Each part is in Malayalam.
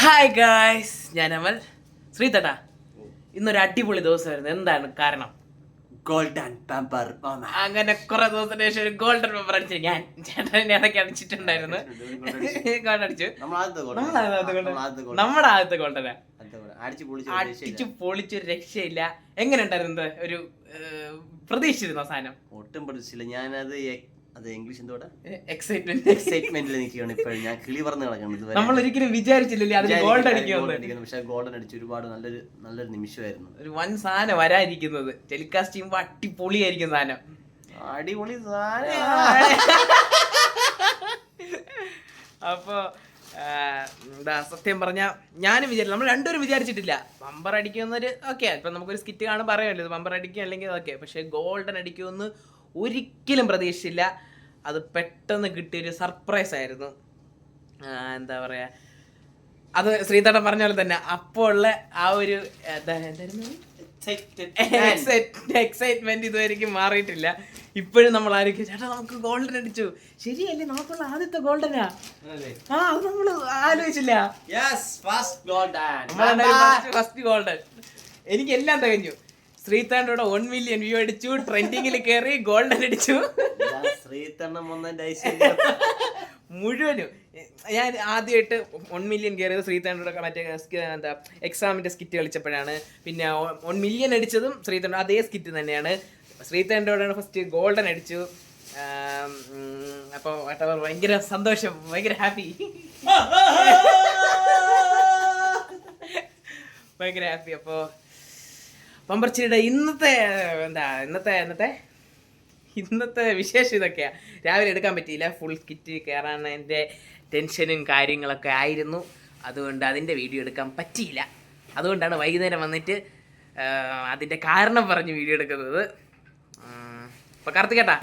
ഹായ് ഗായ്സ്, ഞാൻ അമൽ. ശ്രീതട്ടാ, ഇന്നൊരു അടിപൊളി ദിവസമായിരുന്നു. എന്താണ് കാരണം? Golden pepper. അങ്ങനെ കുറെ ദിവസത്തിന് ശേഷം ഒരു ഗോൾഡൻ പെപ്പർ അടിച്ചു. ഞാൻ ചേട്ടനെ ഇടയ്ക്ക് അടിച്ചിട്ടുണ്ടായിരുന്നു. ഗോൾഡ് അടിച്ചു. നമ്മുടെ ആദ്യത്തെ ഗോൾഡനാ. അടിച്ചു പൊളിച്ചൊരു രക്ഷയില്ല. എങ്ങനെ ഉണ്ടായിരുന്നു? ഒരു പ്രതീക്ഷിച്ചിരുന്ന സാധനം? ഒട്ടും പ്രതീക്ഷിച്ചില്ല. ഞാനത് ഇംഗ്ലീഷ് എന്തോടെ എക്സൈറ്റ്മെന്റിൽ നിൽക്കുകയാണ് ഇപ്പോഴും. ഞാൻ കിളി പറഞ്ഞു കിടക്കുന്നത്. നമ്മൾ ഒരിക്കലും വിചാരിച്ചില്ലല്ലേ അതിന് ഗോൾഡ് അടിക്കുമെന്ന്. പക്ഷെ ഗോൾഡൻ അടിച്ചു. ഒരുപാട് നല്ലൊരു നിമിഷമായിരുന്നു. ഒരു വൻ സാധനം വരാതിരിക്കുന്നത്. ടെലികാസ്റ്റ് ചെയ്യുമ്പോ അടിപൊളിയായിരിക്കും സാധനം. അടിപൊളി സാധനം. അപ്പൊ എന്താ സത്യം പറഞ്ഞാൽ ഞാനും വിചാരിച്ചു, നമ്മൾ രണ്ടുപേരും വിചാരിച്ചിട്ടില്ല ബമ്പർ അടിക്കുമെന്നൊരു. ഓക്കെ, ഇപ്പൊ നമുക്കൊരു സ്കിറ്റ് കാണും പറയാമല്ലോ ബമ്പർ അടിക്കും അല്ലെങ്കിൽ ഓക്കെ. പക്ഷെ ഗോൾഡൻ അടിക്കുമെന്ന് ഒരിക്കലും പ്രതീക്ഷിച്ചില്ല. അത് പെട്ടെന്ന് കിട്ടിയൊരു സർപ്രൈസ് ആയിരുന്നു. എന്താ പറയാ, അത് ശ്രീതടൻ പറഞ്ഞ പോലെ തന്നെ അപ്പോൾ ഉള്ള ആ ഒരു എക്സൈറ്റ്മെന്റ് ഇതുവരെയ്ക്കും മാറിയിട്ടില്ല. ഇപ്പോഴും നമ്മൾ ആയിരിക്കും ചേട്ടാ നമുക്ക് ഗോൾഡൻ അടിച്ചു. ശരിയല്ലേ, നമുക്കുള്ള ആദ്യത്തെ ഗോൾഡനാ. അത് നമ്മൾ ആലോചിച്ചില്ല. First golden. എനിക്ക് എല്ലാം തികഞ്ഞു. ശ്രീതാണ്ടോടെ 1 മില്യൺ വ്യൂ അടിച്ചു, ട്രെൻഡിങ്ങിൽ കയറി, ഗോൾഡൻ അടിച്ചു. മുഴുവനും ഞാൻ ആദ്യമായിട്ട് 1 മില്യൺ കയറിയത് ശ്രീതാണ്ടോടെ മറ്റേ എന്താ എക്സാമിന്റെ സ്കിറ്റ് കളിച്ചപ്പോഴാണ്. പിന്നെ 1 മില്യൺ അടിച്ചതും ശ്രീതാണ്ടോ അതേ സ്കിറ്റ് തന്നെയാണ്. ശ്രീതാണ്ടോടാണ് ഫസ്റ്റ് ഗോൾഡൻ അടിച്ചു. അപ്പോൾ ഭയങ്കര സന്തോഷം, ഭയങ്കര ഹാപ്പി, ഭയങ്കര ഹാപ്പി. അപ്പോൾ പമ്പർച്ചിയുടെ ഇന്നത്തെ വിശേഷം ഇതൊക്കെയാ. രാവിലെ എടുക്കാൻ പറ്റിയില്ല, ഫുൾ സ്കിറ്റ് കയറാൻ എൻ്റെ ടെൻഷനും കാര്യങ്ങളൊക്കെ ആയിരുന്നു. അതുകൊണ്ട് അതിൻ്റെ വീഡിയോ എടുക്കാൻ പറ്റിയില്ല. അതുകൊണ്ടാണ് വൈകുന്നേരം വന്നിട്ട് അതിൻ്റെ കാരണം പറഞ്ഞ് വീഡിയോ എടുക്കുന്നത്. അപ്പോൾ കാർത്തികേട്ടാ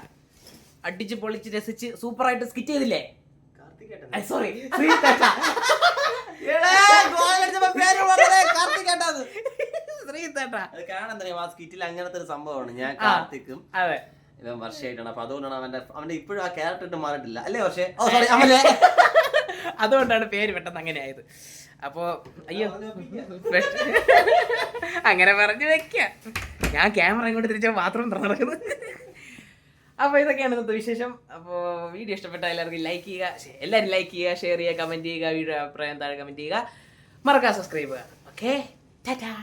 അടിച്ച് പൊളിച്ച് രസിച്ച് സൂപ്പറായിട്ട് സ്കിറ്റ് ചെയ്തില്ലേ? സോറി, അങ്ങനത്തെ ഒരു സംഭവമാണ്. ഞാൻ കാർത്തിക്കും അതെ ഇവൻ വർഷമായിട്ടാണ്. അപ്പൊ അതുകൊണ്ടാണ് അവന്റെ ഇപ്പോഴും ആ ക്യാരക്ടർ ഇട്ട് മാറിയിട്ടില്ല അല്ലേ? പക്ഷേ അതുകൊണ്ടാണ് പേര് പെട്ടെന്ന് അങ്ങനെ ആയത്. അപ്പോ അയ്യോ അങ്ങനെ പറഞ്ഞു വെക്ക. ഞാൻ ക്യാമറ ഇങ്ങോട്ട് തിരിച്ചാൽ മാത്രം നടക്കുന്നത്. അപ്പോൾ ഇതൊക്കെയാണ് ഇന്നത്തെ വിശേഷം. അപ്പോൾ വീഡിയോ ഇഷ്ടപ്പെട്ട എല്ലാവർക്കും ലൈക്ക് ചെയ്യുക, എല്ലാവരും ലൈക്ക് ചെയ്യുക, ഷെയർ ചെയ്യുക, കമൻറ്റ് ചെയ്യുക, വീഡിയോ അഭിപ്രായം താഴെ കമൻറ്റ് ചെയ്യുക, മറക്കാതെ സബ്സ്ക്രൈബ് ചെയ്യുക. ഓക്കെ, ടാറ്റാ.